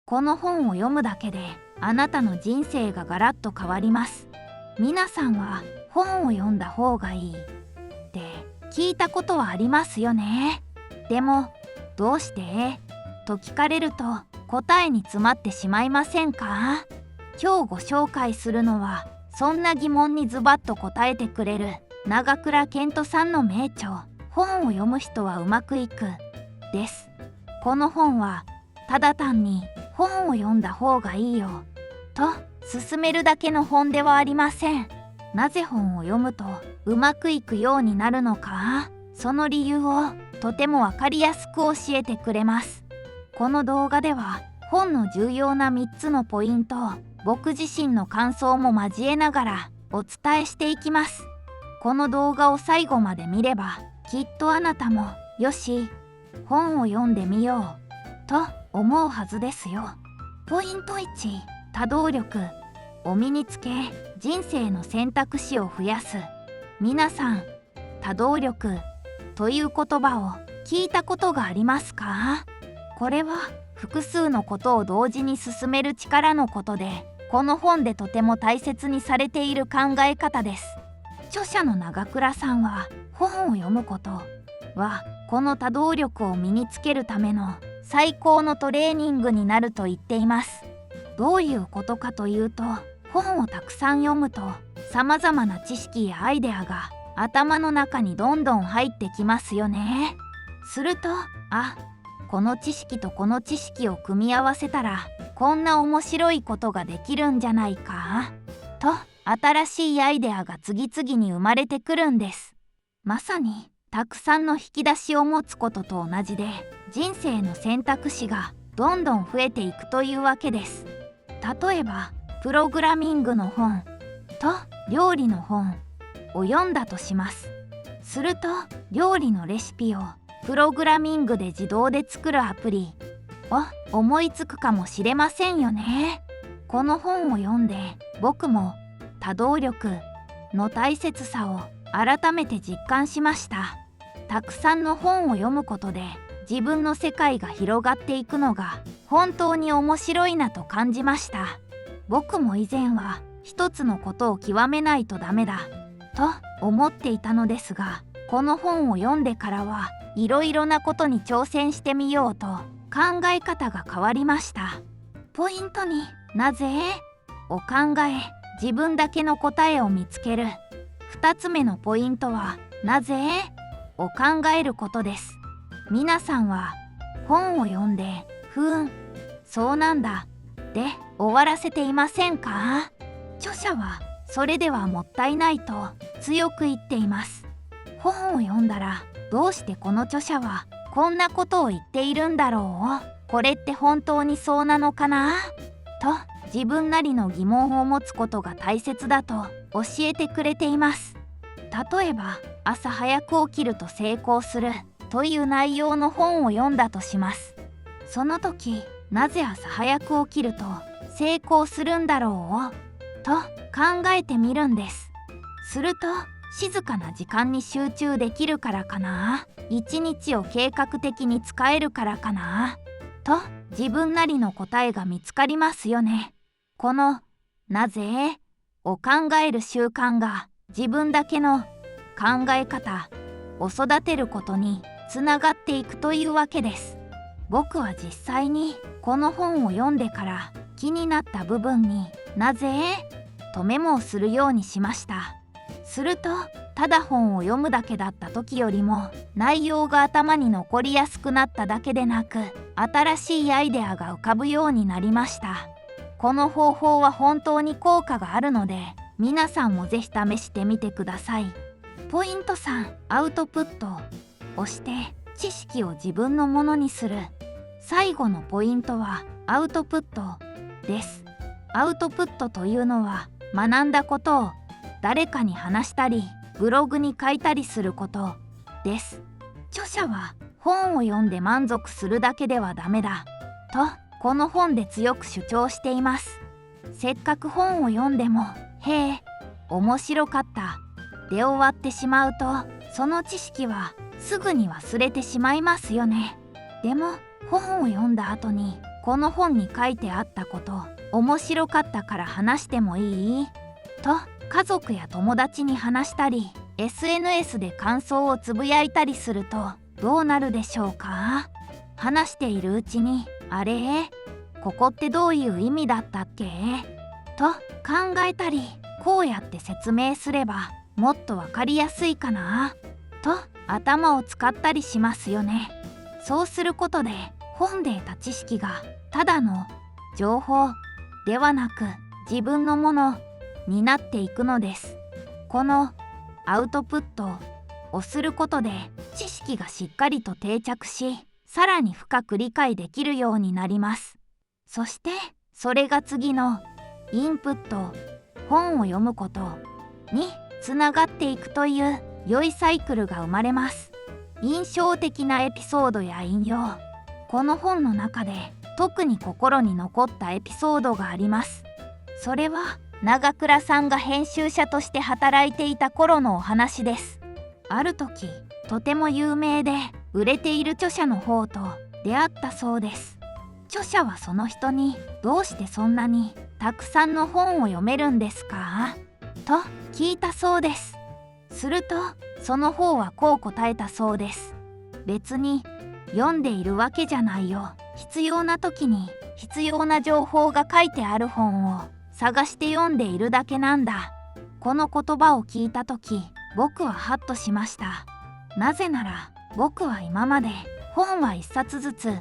この本を読むだけであなたの人生がガラッと変わります。皆さんは本を読んだ方がいいって聞いたことはありますよね。でもどうしてと聞かれると答えに詰まってしまいませんか？今日ご紹介するのはそんな疑問にズバッと答えてくれる永倉健人さんの名著「本を読む人はうまくいく」です。この本はただ単に本を読んだ方がいいよと勧めるだけの本ではありません。なぜ本を読むとうまくいくようになるのか、その理由をとてもわかりやすく教えてくれます。この動画では本の重要な3つのポイントを僕自身の感想も交えながらお伝えしていきます。この動画を最後まで見ればきっとあなたもよし、本を読んでみようと思うはずですよ。ポイント1、多動力を身につけ人生の選択肢を増やす。皆さん、多動力という言葉を聞いたことがありますか？これは複数のことを同時に進める力のことで、この本でとても大切にされている考え方です。著者の永倉さんは本を読むことはこの多動力を身につけるための最高のトレーニングになると言っています。どういうことかというと、本をたくさん読むと様々な知識やアイデアが頭の中にどんどん入ってきますよね。すると、この知識とこの知識を組み合わせたらこんな面白いことができるんじゃないかと新しいアイデアが次々に生まれてくるんです。まさにたくさんの引き出しを持つことと同じで、人生の選択肢がどんどん増えていくというわけです。例えばプログラミングの本と料理の本を読んだとします。すると料理のレシピをプログラミングで自動で作るアプリを思いつくかもしれませんよね。この本を読んで僕も多動力の大切さを改めて実感しました。たくさんの本を読むことで自分の世界が広がっていくのが本当に面白いなと感じました。僕も以前は一つのことを極めないとダメだと思っていたのですが、この本を読んでからはいろいろなことに挑戦してみようと考え方が変わりました。ポイントになぜを考え自分だけの答えを見つける。2つ目のポイントはなぜを考えることです。皆さんは本を読んでそうなんだで終わらせていませんか？著者はそれではもったいないと強く言っています。本を読んだらどうしてこの著者はこんなことを言っているんだろう、これって本当にそうなのかなと自分なりの疑問を持つことが大切だと教えてくれています。例えば朝早く起きると成功するという内容の本を読んだとします。その時なぜ朝早く起きると成功するんだろうと考えてみるんです。すると静かな時間に集中できるからかな、一日を計画的に使えるからかなと自分なりの答えが見つかりますよね。このなぜを考える習慣が自分だけの考え方を育てることにつながっていくというわけです。僕は実際にこの本を読んでから気になった部分になぜとメモをするようにしました。するとただ本を読むだけだった時よりも内容が頭に残りやすくなっただけでなく、新しいアイデアが浮かぶようになりました。この方法は本当に効果があるので皆さんもぜひ試してみてください。ポイント3、アウトプットをして知識を自分のものにする。最後のポイントはアウトプットです。アウトプットというのは学んだことを誰かに話したりブログに書いたりすることです。著者は本を読んで満足するだけではダメだとこの本で強く主張しています。せっかく本を読んでもへえ面白かったで終わってしまうとその知識はすぐに忘れてしまいますよね。でも本を読んだ後にこの本に書いてあったこと面白かったから話してもいい？と家族や友達に話したり SNS で感想をつぶやいたりするとどうなるでしょうか？話しているうちにあれ？ここってどういう意味だったっけ？と考えたり、こうやって説明すればもっとわかりやすいかなと頭を使ったりしますよね。そうすることで本で得た知識がただの情報ではなく自分のものになっていくのです。このアウトプットをすることで知識がしっかりと定着し、さらに深く理解できるようになります。そしてそれが次のインプット、本を読むことにつながっていくという良いサイクルが生まれます。印象的なエピソードや引用。この本の中で特に心に残ったエピソードがあります。それは長倉さんが編集者として働いていた頃のお話です。ある時、とても有名で売れている著者の方と出会ったそうです。著者はその人にどうしてそんなにたくさんの本を読めるんですかと聞いたそうです。するとその方はこう答えたそうです。別に読んでいるわけじゃないよ。必要な時に必要な情報が書いてある本を探して読んでいるだけなんだ。この言葉を聞いた時、僕はハッとしました。なぜなら僕は今まで本は一冊ずつ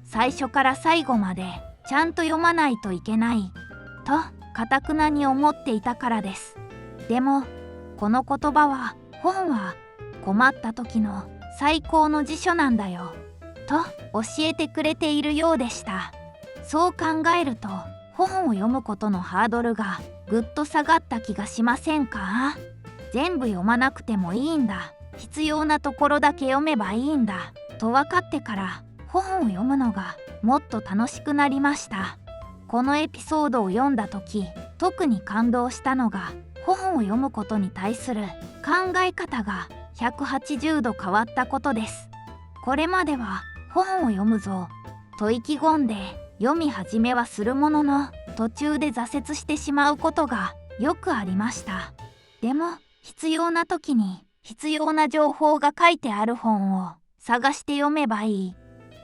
最初から最後までちゃんと読まないといけないと堅くなに思っていたからです。でもこの言葉は本は困った時の最高の辞書なんだよと教えてくれているようでした。そう考えると本を読むことのハードルがぐっと下がった気がしませんか？全部読まなくてもいいんだ、必要なところだけ読めばいいんだと分かってから本を読むのがもっと楽しくなりました。このエピソードを読んだ時、特に感動したのが本を読むことに対する考え方が180度変わったことです。これまでは本を読むぞと意気込んで読み始めはするものの、途中で挫折してしまうことがよくありました。でも必要な時に必要な情報が書いてある本を探して読めばいい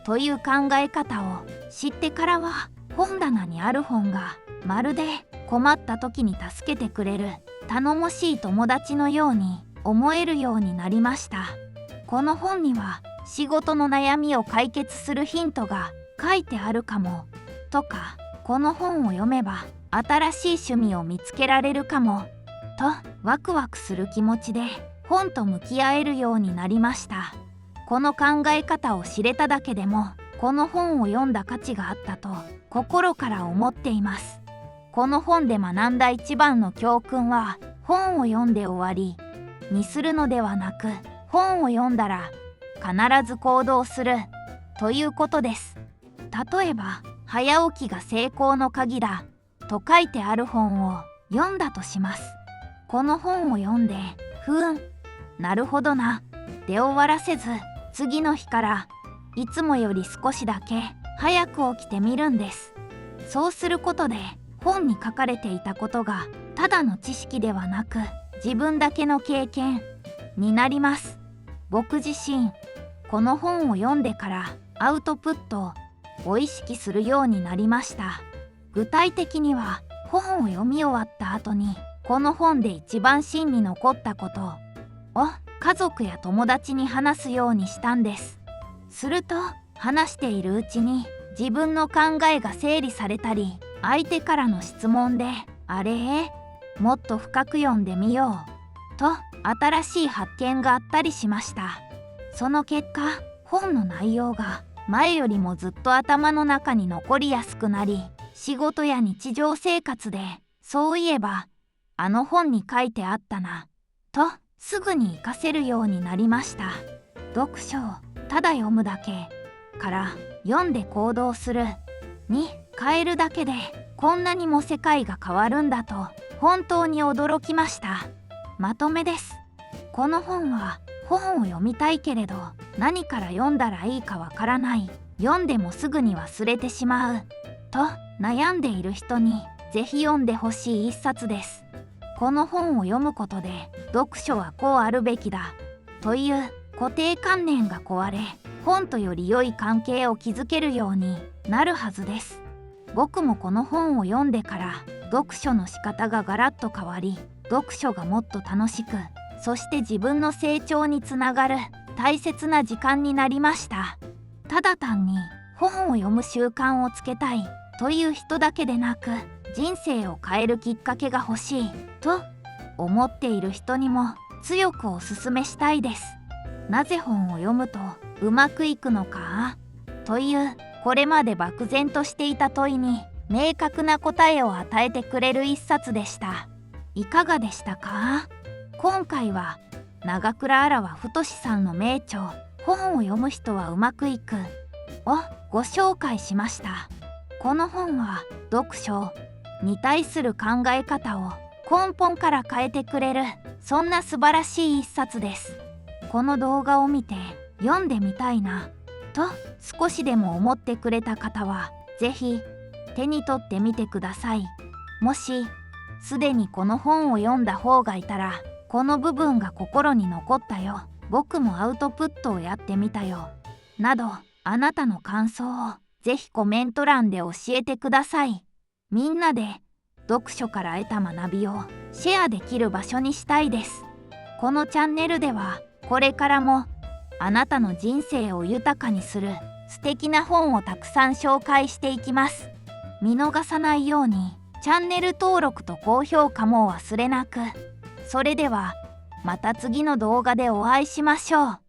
という考え方を知ってからは、本棚にある本がまるで困った時に助けてくれる頼もしい友達のように思えるようになりました。この本には仕事の悩みを解決するヒントが書いてあるかもとか、この本を読めば新しい趣味を見つけられるかもとワクワクする気持ちで本と向き合えるようになりました。この考え方を知れただけでもこの本を読んだ価値があったと心から思っています。この本で学んだ一番の教訓は、本を読んで終わりにするのではなく、本を読んだら必ず行動するということです。例えば早起きが成功の鍵だと書いてある本を読んだとします。この本を読んでなるほどなで終わらせず、次の日からいつもより少しだけ早く起きてみるんです。そうすることで本に書かれていたことがただの知識ではなく、自分だけの経験になります。僕自身この本を読んでからアウトプットを意識するようになりました。具体的には本を読み終わった後にこの本で一番芯に残ったことを家族や友達に話すようにしたんです。すると話しているうちに自分の考えが整理されたり、相手からの質問であれもっと深く読んでみようと新しい発見があったりしました。その結果、本の内容が前よりもずっと頭の中に残りやすくなり、仕事や日常生活でそういえばあの本に書いてあったなとすぐに活かせるようになりました。読書をただ読むだけから読んで行動するに変えるだけでこんなにも世界が変わるんだと本当に驚きました。まとめです。この本は本を読みたいけれど何から読んだらいいかわからない読んでもすぐに忘れてしまうと悩んでいる人にぜひ読んでほしい一冊です。この本を読むことで読書はこうあるべきだという固定観念が壊れ、本とより良い関係を築けるようになるはずです。僕もこの本を読んでから読書の仕方がガラッと変わり、読書がもっと楽しく、そして自分の成長につながる大切な時間になりました。ただ単に本を読む習慣をつけたいという人だけでなく、人生を変えるきっかけが欲しいと思っている人にも強くお勧めしたいです。なぜ本を読むとうまくいくのかというこれまで漠然としていた問いに明確な答えを与えてくれる一冊でした。いかがでしたか？今回は長倉荒和太さんの名著「本を読む人はうまくいく」をご紹介しました。この本は読書に対する考え方を根本から変えてくれる、そんな素晴らしい一冊です。この動画を見て読んでみたいなと少しでも思ってくれた方はぜひ手に取ってみてください。もしすでにこの本を読んだ方がいたら、この部分が心に残ったよ、僕もアウトプットをやってみたよなど、あなたの感想をぜひコメント欄で教えてください。みんなで読書から得た学びをシェアできる場所にしたいです。このチャンネルではこれからもあなたの人生を豊かにする素敵な本をたくさん紹介していきます。見逃さないようにチャンネル登録と高評価も忘れなく。それではまた次の動画でお会いしましょう。